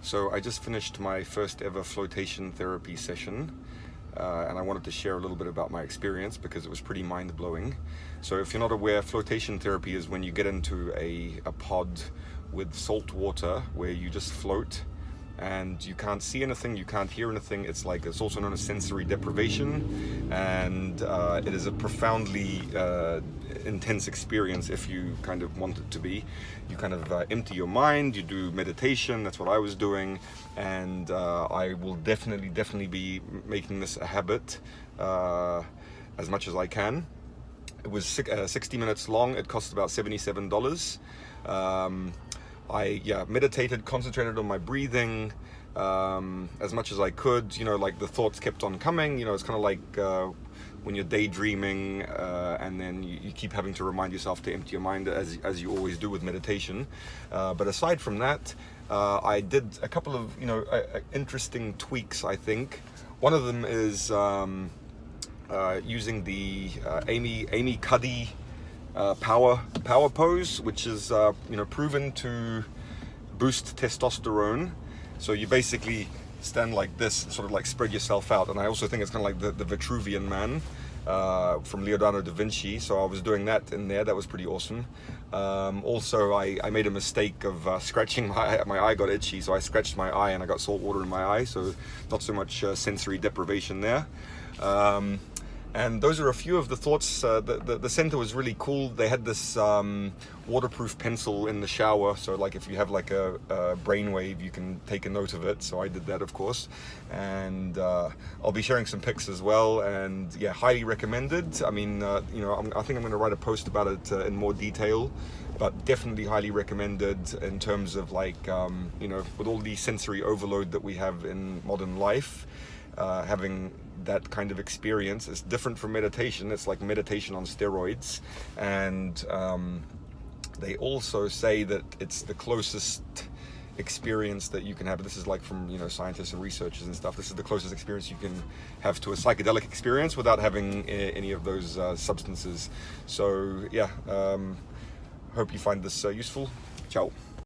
So I just finished my first ever flotation therapy session, and I wanted to share a little bit about my experience because it was pretty mind-blowing. So if you're not aware, flotation therapy is when you get into a pod with salt water where you just float and you can't see anything, you can't hear anything. It's also known as sensory deprivation, and it is a profoundly intense experience if you kind of want it to be. You kind of empty your mind, you do meditation. That's what I was doing, and I will definitely be making this a habit as much as I can. It was 60 minutes long. It cost about $77. I meditated, concentrated on my breathing as much as I could. Like the thoughts kept on coming. It's kind of like when you're daydreaming and then you keep having to remind yourself to empty your mind as you always do with meditation. But aside from that, I did a couple of interesting tweaks, I think. One of them is using the Amy Cuddy power pose, which is proven to boost testosterone. So you basically stand like this, sort of like spread yourself out. And I also think it's kind of like the Vitruvian Man from Leonardo da Vinci. So I was doing that in there. That was pretty awesome. Also, I made a mistake of scratching my eye got itchy, so I scratched my eye and I got salt water in my eye. So not so much sensory deprivation there. And those are a few of the thoughts. The center was really cool. They had this waterproof pencil in the shower, so like if you have like a brainwave, you can take a note of it. So I did that, of course, and I'll be sharing some pics as well. And yeah, highly recommended. I mean, I think I'm going to write a post about it in more detail, but definitely highly recommended in terms of like with all the sensory overload that we have in modern life. Having that kind of experience is different from meditation. It's like meditation on steroids, and they also say that it's the closest experience that you can have. This is like from scientists and researchers and stuff. This is the closest experience you can have to a psychedelic experience without having any of those substances. So yeah, hope you find this useful. Ciao.